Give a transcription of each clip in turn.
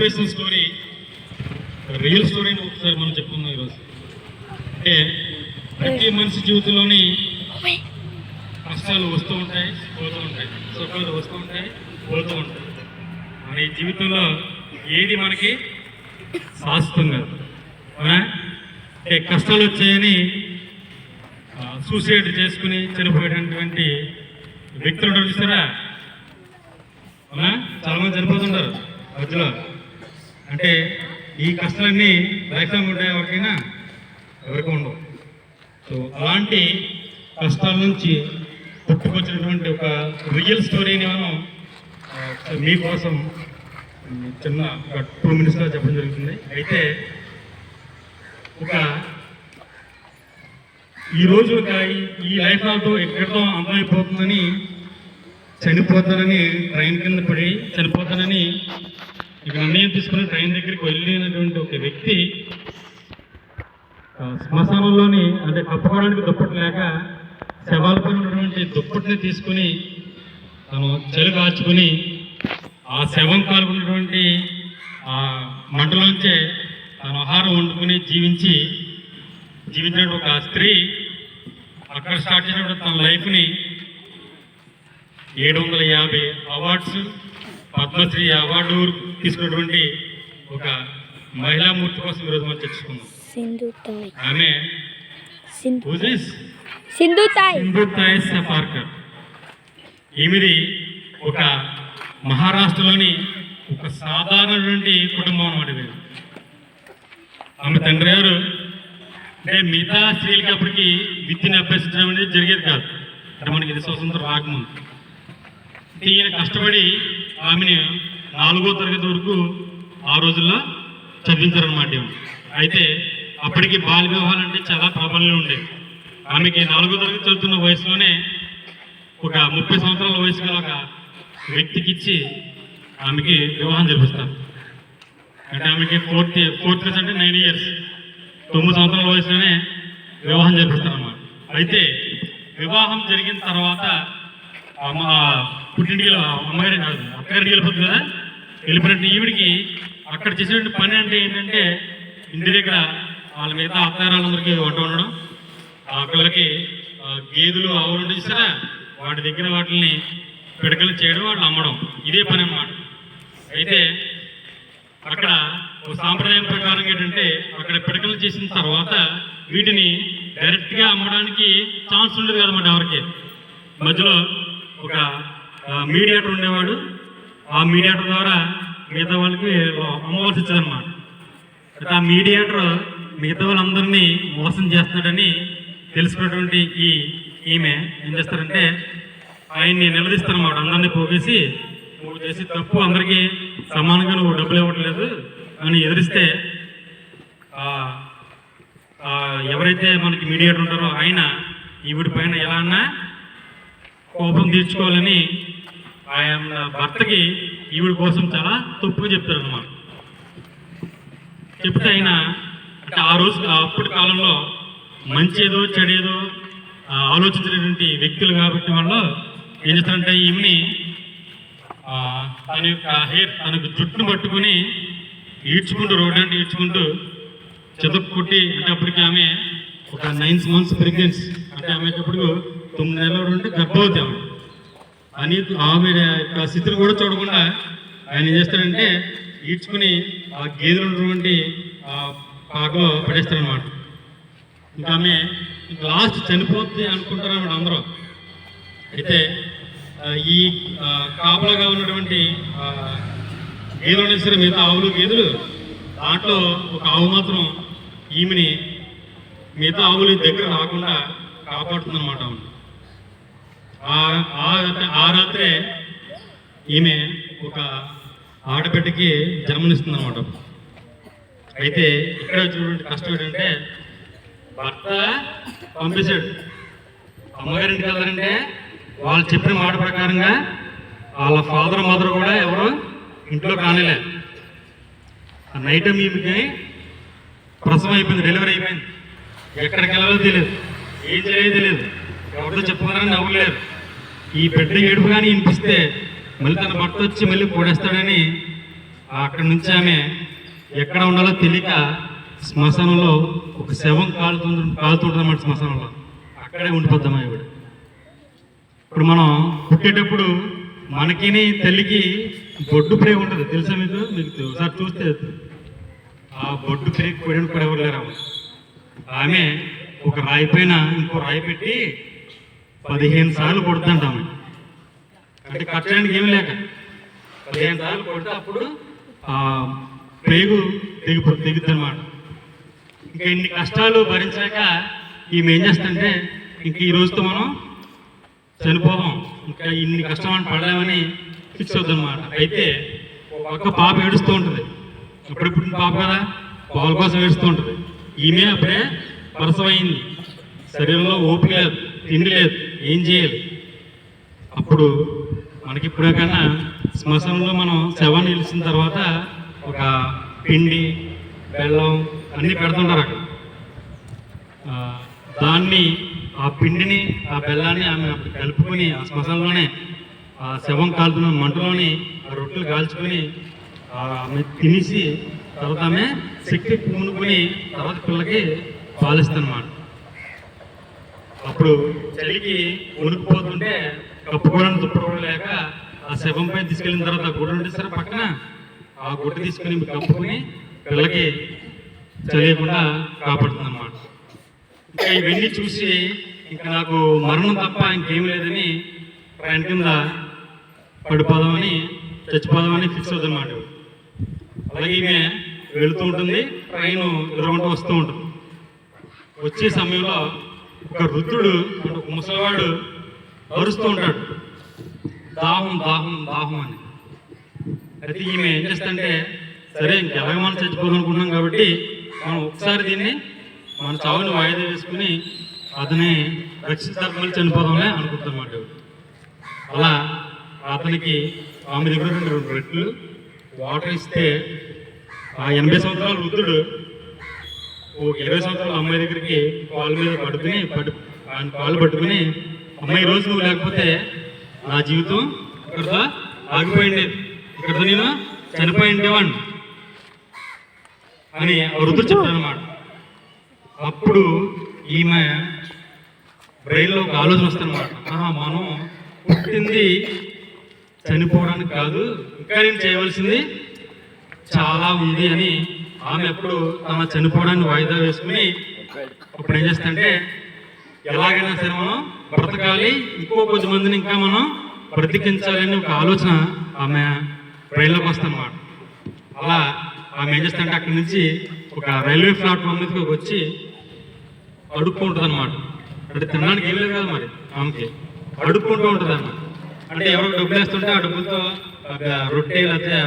Inspirational story, real స్టోరీని ఒకసారి మనం చెప్పుకుందాం ఈరోజు. అంటే ప్రతి మనిషి జీవితంలోని కష్టాలు వస్తూ ఉంటాయి, పోతూ ఉంటాయి, సుఖాలు వస్తూ ఉంటాయి, పోతూ ఉంటాయి. మరి జీవితంలో ఏది మనకి శాశ్వతం కాదు. అవునా? అంటే కష్టాలు వచ్చాయని సూసైడ్ చేసుకుని చనిపోయేటటువంటి వ్యక్తులు ఉంటారు చూసారా? అవునా? చాలామంది చనిపోతుంటారు మధ్యలో. అంటే ఈ కష్టాలన్నీ లైఫ్ లాంగ్ ఉంటాయి, ఎవరికైనా ఎవరికి ఉండవు. సో అలాంటి కష్టాల నుంచి పుట్టుకొచ్చినటువంటి ఒక రియల్ స్టోరీని మనం మీకోసం చిన్న ఒక 2 minutesలో చెప్పడం జరుగుతుంది. అయితే ఒక ఈరోజు ఈ లైఫ్ నాతో ఎక్కడితో అర్థమైపోతుందని, చనిపోతానని ట్రైన్ కింద పడి చనిపోతానని ఇక నిర్ణయం తీసుకుని ట్రైన్ దగ్గరికి వెళ్ళినటువంటి ఒక వ్యక్తి శ్మశానంలోని, అంటే కప్పుకోవడానికి దుప్పటి లేక శవాలపై ఉన్నటువంటి దుప్పటిని తీసుకుని తను చలి కాచుకుని ఆ శవం కాలుకున్నటువంటి ఆ మంటలోంచే తన ఆహారం వండుకొని జీవించిన ఒక స్త్రీ అక్కడ స్టార్ట్ చేసినప్పుడు తన లైఫ్ని 750 అవార్డ్స్, పద్మశ్రీ అవార్డు తీసుకున్నటువంటి ఒక మహిళామూర్తి కోసం ఈరోజు మనం చర్చించుకుందాం. ఆమె సింధుతాయ్ సఫార్కర్. ఈమెది ఒక మహారాష్ట్రలోని ఒక సాధారణటువంటి కుటుంబం అన్నమాట. ఆమె తండ్రి గారు అంటే మిగతా స్త్రీలకి అప్పటికి విద్యను అభ్యసించడం అనేది జరిగేది కాదు. అంటే మనకి ఇది స్వతంత్రం రాకముందు ఈయన కష్టపడి ఆమెను 4వ తరగతి వరకు ఆ రోజుల్లో చదివించారన్నమాట. అయితే అప్పటికి బాల్య వివాహాలు అంటే చాలా ప్రాబల్యం ఉండేది. ఆమెకి 4వ తరగతి చదువుతున్న వయసులోనే ఒక 30 సంవత్సరాల వయసు గల ఒక వ్యక్తికి ఇచ్చి ఆమెకి వివాహం జరిపిస్తారు. అంటే ఆమెకి ఫోర్త్ క్లాస్ అంటే 9 years, 9 సంవత్సరాల వయసులోనే వివాహం జరిపిస్తారు అన్నమాట. అయితే వివాహం జరిగిన తర్వాత పుట్టింటికి అమ్మగారి కాదు అక్కగారికి వెళ్ళిపోతుంది కదా. వెళ్ళిపోయినట్టు ఈవిడికి అక్కడ చేసేటువంటి పని అంటే ఏంటంటే ఇంటి దగ్గర వాళ్ళ మిగతా అత్తగారులందరికీ వంట ఉండడం, అక్కలకి గేదెలు ఆవులు ఉంటే చూసారా, వాటి దగ్గర వాటిని పిడకలు చేయడం, వాటిని అమ్మడం, ఇదే పని అన్నమాట. అయితే అక్కడ ఒక సాంప్రదాయం ప్రకారం ఏంటంటే అక్కడ పిడకలు చేసిన తర్వాత వీటిని డైరెక్ట్గా అమ్మడానికి ఛాన్స్ ఉండదు కదన్నమాట ఎవరికి. మధ్యలో ఒక మీడియేటర్ ఉండేవాడు. ఆ మీడియేటర్ ద్వారా మిగతా వాళ్ళకి అమ్మవలసి వచ్చేదన్నమాట. అయితే ఆ మీడియేటర్ మిగతా వాళ్ళందరినీ మోసం చేస్తున్నాడని తెలుసుకున్నటువంటి ఈమె ఏం చేస్తారంటే ఆయన్ని నిలదీస్తారన్నమాట. అందరినీ పోగేసి నువ్వు చేసి తప్పు అందరికీ సమానంగా నువ్వు డబ్బులు ఇవ్వట్లేదు అని ఎదిరిస్తే ఎవరైతే మనకి మీడియేటర్ ఉంటారో ఆయన ఈవిడి పైన ఎలా అన్నా కోపం తీర్చుకోవాలని ఆయన భర్తకి ఈవిడి కోసం చాలా తప్పుగా చెప్తారు అన్నమాట. చెప్తే ఆయన అంటే ఆ రోజు అప్పటి కాలంలో మంచేదో చెడేదో ఆలోచించినటువంటి వ్యక్తులు కాబట్టి వాళ్ళు ఏం చేస్తారంటే ఈమెని తన యొక్క తనకు జుట్టును పట్టుకుని ఈడ్చుకుంటూ రోడ్డు అంటే ఈడ్చుకుంటూ చెదక్కుట్టి, అంటే అప్పటికి ఆమె ఒక 9 months ప్రెగ్నెన్సీ, అంటే ఆమెకి అప్పుడు 9 నెలల నుండి గర్భవతి అని ఆమె యొక్క స్థితిని కూడా చూడకుండా ఆయన ఏం చేస్తాడంటే ఈడ్చుకుని ఆ గేదెలు ఉన్నటువంటి పాకలో పడేస్తారనమాట. ఇంకా ఆమె లాస్ట్ చనిపోతుంది అనుకుంటారు అన్నమాట అందరూ. అయితే ఈ కాపలాగా ఉన్నటువంటి గేదెలు అనేది సరే మిగతా ఆవులు గేదెలు, దాంట్లో ఒక ఆవు మాత్రం ఈమెని మిగతా ఆవుల దగ్గర రాకుండా కాపాడుతుందన్నమాట. ఆ రాత్రే ఈమె ఒక ఆడబిడ్డకి జన్మనిస్తుంది అన్నమాట. అయితే ఇక్కడ చూడండి కష్టం ఏంటంటే భర్త పంపించాడు, అమ్మగారింటికి వెళ్ళారంటే వాళ్ళు చెప్పిన మాట ప్రకారంగా వాళ్ళ ఫాదర్ మదర్ కూడా ఎవరు ఇంట్లో కానిలే. నైట్ ఈమెకి ప్రసవం అయిపోయింది, డెలివరీ అయిపోయింది. ఎక్కడికి వెళ్ళాలో తెలియదు, ఏం చేయలేదో తెలియదు, ఎవరితో చెప్పుకున్నారని నవ్వలేరు. ఈ బిడ్డ ఏడుపు కానీ వినిపిస్తే మళ్ళీ తన భర్త వచ్చి మళ్ళీ కూడేస్తాడని అక్కడి నుంచి ఆమె ఎక్కడ ఉండాలో తెలియక శ్మశానంలో ఒక శవం కాలుతుంటుందన్నమాట. శ్మశానంలో అక్కడే ఉండిపోద్దామా ఇవిడ. ఇప్పుడు మనం పుట్టేటప్పుడు మనకి తల్లికి బొడ్డు ప్రే ఉంటుంది తెలుసా మీకు? ఒకసారి చూస్తే ఆ బొడ్డు ప్రే కొడిని కూడా ఎవరు లేరు. ఆమె ఒక రాయి పైన ఇంకో రాయి పెట్టి 15 సార్లు కొడుతుంట ఆమె. అంటే కట్టడానికి ఏమి లేక 15 సార్లు కొడితే అప్పుడు ఆ ప్రేగు తెగుద్ది అనమాట. ఇంకా ఇన్ని కష్టాలు భరించాక ఈమె ఏం చేస్తుంటే ఇంక ఈ రోజుతో మనం చనిపోదాం, ఇంకా ఇన్ని కష్టం పడలేమని ఫిక్స్ అవుతుంది అనమాట. అయితే ఒక పాప ఏడుస్తూ ఉంటుంది, అప్పుడే పుట్టిన పాప కదా, పాల కోసం ఏడుస్తూ ఉంటుంది. ఈమె అప్పుడే ప్రసవమైంది, శరీరంలో ఓపిక లేదు, తిండి లేదు, ఏం చేయాలి? అప్పుడు మనకి ఇప్పుడే కన్నా శ్మశానంలో మనం శవాన్ని నిలిచిన తర్వాత ఒక పిండి బెల్లం అన్నీ పెడుతుంటారు అక్కడ. దాన్ని ఆ పిండిని ఆ బెల్లాన్ని ఆమె అప్పుడు కలుపుకొని ఆ శ్మశానంలోనే ఆ శవం కాలుతున్న మంటలోని ఆ రొట్టెలు కాల్చుకొని ఆమె తినేసి తర్వాత ఆమె శక్తి పూనుకొని తర్వాత పిల్లకి పాలిస్తానమాట. అప్పుడు చలికి ఉనికిపోతుంటే కప్పుకోవడానికి దుప్పటి లేక ఆ శవం పైన తీసుకెళ్ళిన తర్వాత ఆ గుడ్డ ఉంటే సరే పక్కన ఆ గుడ్డ తీసుకుని కప్పుకొని పిల్లకి చలియకుండా కాపాడుతుంది అన్నమాట. ఇంకా ఇవన్నీ చూసి ఇంకా నాకు మరణం తప్ప ఇంకేం లేదని ట్రైన్ కింద పడిపోదామని చచ్చిపోదామని ఫిక్స్ అవుతుంది అన్నమాట. అలాగే ఈమె వెళుతూ ఉంటుంది, ట్రైన్ ఎదురుకుంటూ వస్తూ ఉంటుంది. వచ్చే సమయంలో ఒక వృద్ధుడు అంటే ఒక ముసలివాడు అరుస్తూ ఉంటాడు, దాహం దాహం దాహం అని. అయితే ఈమె ఏం చేస్తుంటే సరే ఇంకెలాగ మనం చచ్చిపోదాం అనుకున్నాం కాబట్టి మనం ఒకసారి దీన్ని మన చావుని వాయిదా వేసుకుని అతని రక్షించాలి, మళ్ళీ చనిపోదాంలే అనుకుంటామాట. అలా అతనికి ఆమె దగ్గర 2 రెట్లు వాటర్ ఇస్తే ఆ 80 సంవత్సరాల వృద్ధుడు ఓ 20 సంవత్సరాల అమ్మాయి దగ్గరికి కాళ్ళ మీద ఆయన కాళ్ళు పట్టుకుని, అమ్మాయి రోజు నువ్వు లేకపోతే నా జీవితం ఇక్కడతో ఆగిపోయింది, ఇక్కడతో నేను చనిపోయిండేవాడిని అని వృద్ధుడు చెప్తానమాట. అప్పుడు ఈమె బ్రెయిన్లో ఒక ఆలోచన వస్తుందన్నమాట, మనం పుట్టింది చనిపోవడానికి కాదు, ఇంకా నేను చేయవలసింది చాలా ఉంది అని ఆమె అప్పుడు తన చనిపోవడాన్ని వాయిదా వేసుకుని అప్పుడు ఏం చేస్తుంటే ఎలాగైనా సరే మనం బ్రతకాలి, ఇంకో 10 మందిని ఇంకా మనం బ్రతికించాలని ఒక ఆలోచన ఆమె బ్రెయిన్లోకి వస్తుందన్నమాట. అలా ఆమె ఏం చేస్తుంటే అక్కడి నుంచి ఒక రైల్వే ప్లాట్ఫామ్ మీదకి వచ్చి అడుక్కుంటుంది అనమాట. అంటే తినడానికి ఏం లేదు కదా మరి ఆమెకి, అడుక్కుంటూ ఉంటుంది అన్నమాట. అంటే ఎవరు డబ్బులు వేస్తుంటే ఆ డబ్బులతో రొట్టె లేకపోతే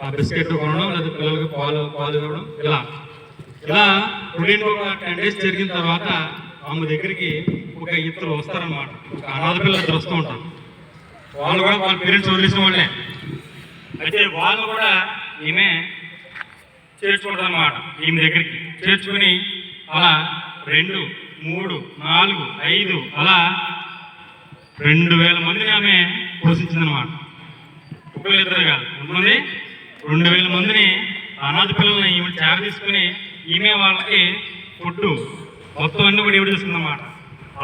ఆ బిస్కెట్ కొనడం, లేదా పిల్లలకి పాలు ఇవ్వడం, ఇలా రొటీన్ ఒక 10 days జరిగిన తర్వాత ఆమె దగ్గరికి ఒక ఇద్దరు వస్తారనమాట. ఒక అనాథ పిల్లలు 2 వస్తూ ఉంటారు. వాళ్ళు కూడా వాళ్ళ పేరెంట్స్ వదిలేసిన వాళ్ళే. అయితే వాళ్ళు కూడా ఈమె చేర్చుకుంటారు అనమాట. ఈమె దగ్గరికి చేర్చుకుని అలా 2, 3, 4, 5 అలా 2000 మందిని ఆమె పోషించిందనమాట. ఒకళ్ళు ఇద్దరు కాదు, ఎంతమంది? 2000 మందిని అనాథ పిల్లల్ని ఈమె చేర తీసుకుని ఈమె వాళ్ళకి ఫుడ్ మొత్తం అన్ని కూడా ఈవిడ తీసుకుందన్నమాట.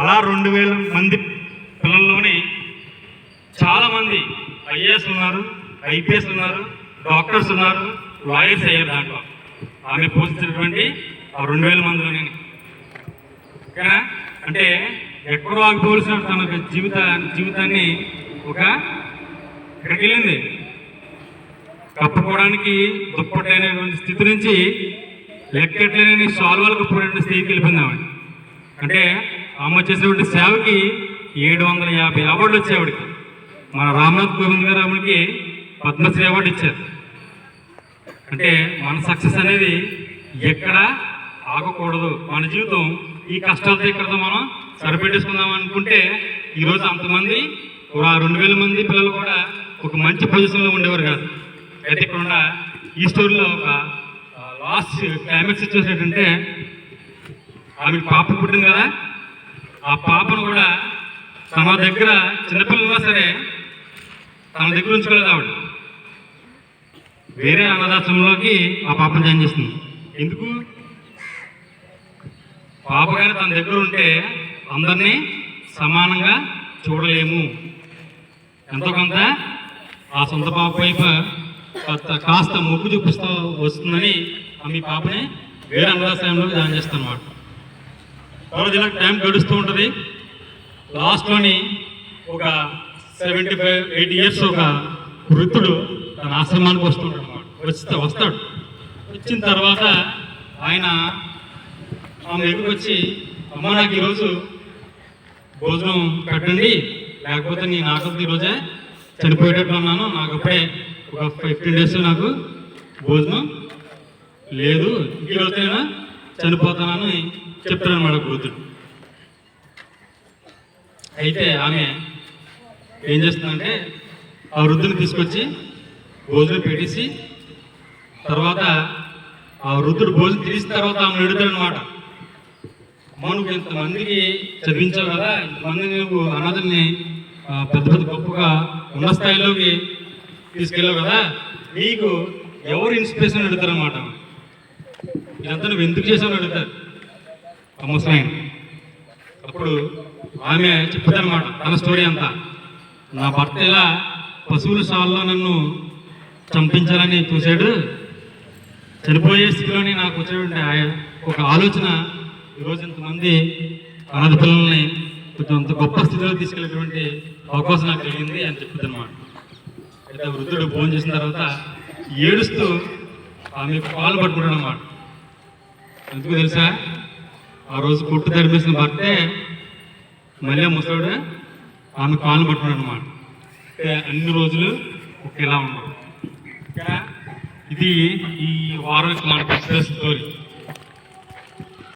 అలా 2000 మంది పిల్లల్లోని చాలామంది IAS ఉన్నారు, IPS ఉన్నారు, డాక్టర్స్ ఉన్నారు, లాయర్స్ అయ్యారు దాంట్లో ఆమె పోషించినటువంటి ఆ 2000 మందిలోనే. ఓకేనా? అంటే ఎక్కడో ఆగిపోవలసిన తన జీవితాన్ని ఒక ఇక్కడికి వెళ్ళింది. కప్పుకోవడానికి దుప్పటైనటువంటి స్థితి నుంచి లెక్కట్లేని సాల్వాలకు పోయిన స్థితికి వెళ్ళిపోయింది ఆవిడ. అంటే ఆమె చేసేటువంటి సేవకి 750 అవార్డులు వచ్చాయి ఆవిడకి. మన రామ్నాథ్ కోవింద్ గారు ఆమెకి పద్మశ్రీ అవార్డు ఇచ్చారు. అంటే మన సక్సెస్ అనేది ఎక్కడ ఆగకూడదు. మన జీవితం ఈ కష్టాలతో ఇక్కడతో మనం సరిపెట్టేసుకుందాం అనుకుంటే ఈరోజు అంతమంది 2000 మంది పిల్లలు కూడా ఒక మంచి పొజిషన్లో ఉండేవారు కాదు. అయితే ఇక్కడ ఈ స్టోరీలో ఒక లాస్ట్ క్లైమాక్స్ సిచ్యువేషన్ ఏంటంటే ఆమె పాప పుట్టింది కదా, ఆ పాపను కూడా తన దగ్గర చిన్నపిల్లలున్నా సరే తన దగ్గర ఉంచుకోలేదు ఆవిడ. వేరే అనాథాశ్రమంలోకి ఆ పాపను జాయిన్ చేస్తుంది. ఎందుకు? పాప గారు తన దగ్గర ఉంటే అందరినీ సమానంగా చూడలేము, ఎంతో కొంత ఆ సొంత పాప వైపు కాస్త మొగ్గు చూపిస్తూ వస్తుందని మీ పాపని వేరే అనాథాశ్రమంలోకి జాయిన్ చేస్తాను అన్నమాట. తర్వాత ఇలా టైం గడుస్తూ ఉంటుంది. లాస్ట్లోని ఒక 75-80 ఇయర్స్ ఒక వృద్ధుడు తన ఆశ్రమానికి వస్తుంటాడు అన్నమాట. వస్తాడు. వచ్చిన తర్వాత ఆయన ఆమె దగ్గరికి వచ్చి, అమ్మ నాకు ఈరోజు భోజనం పెట్టండి, లేకపోతే నేను ఆకలితో ఈరోజే చనిపోయేటట్లు ఉన్నాను, నాకు అప్పుడే ఒక 15 days నాకు భోజనం లేదు, ఈరోజు నేను చనిపోతానని చెప్తాడు అన్నమాట వృద్ధుడు. అయితే ఆమె ఏం చేస్తుందంటే ఆ వృద్ధుని తీసుకొచ్చి భోజనం పెట్టేసి, తర్వాత ఆ వృద్ధుడు భోజనం తీసిన తర్వాత ఆమె అడుగుతాడు అనమాట, అమ్మ నువ్వు ఇంతమందికి చదివించావు కదా, ఇంతమంది నువ్వు అనాథల్ని పెద్ద పెద్ద గొప్పగా ఉన్న స్థాయిలోకి తీసుకెళ్ళావు కదా, నీకు ఎవరు ఇన్స్పిరేషన్ అడుగుతారు అన్నమాట. ఇదంతా నువ్వు ఎందుకు చేసావు అడుగుతారు ఆ ముసలాయన. అప్పుడు ఆమె చెప్తారనమాట తన స్టోరీ అంతా. నా భర్త ఇలా పశువుల శాలలో నన్ను చంపించాలని చూశాడు, చనిపోయే స్థితిలోనే నాకు వచ్చేటువంటి ఒక ఆలోచన ఈరోజు ఇంతమంది అనాథ పిల్లల్ని కొంచెం గొప్ప స్థితిలో తీసుకెళ్ళేటువంటి అవకాశం నాకు కలిగింది అని చెప్తుంది అన్నమాట. అయితే వృద్ధుడు భోజనం చేసిన తర్వాత ఏడుస్తూ ఆమె పాలు పట్టుకుంటాడు అన్నమాట. ఎందుకు తెలుసా? ఆ రోజు పుట్టు తరిమేసిన భర్తే మళ్ళీ ముసలాడు ఆమె కాళ్ళు పట్టుకున్నాడు అన్నమాట. అన్ని రోజులు ఒకేలా ఉండవు. ఇది ఈ వారం మనకు స్టోరీ.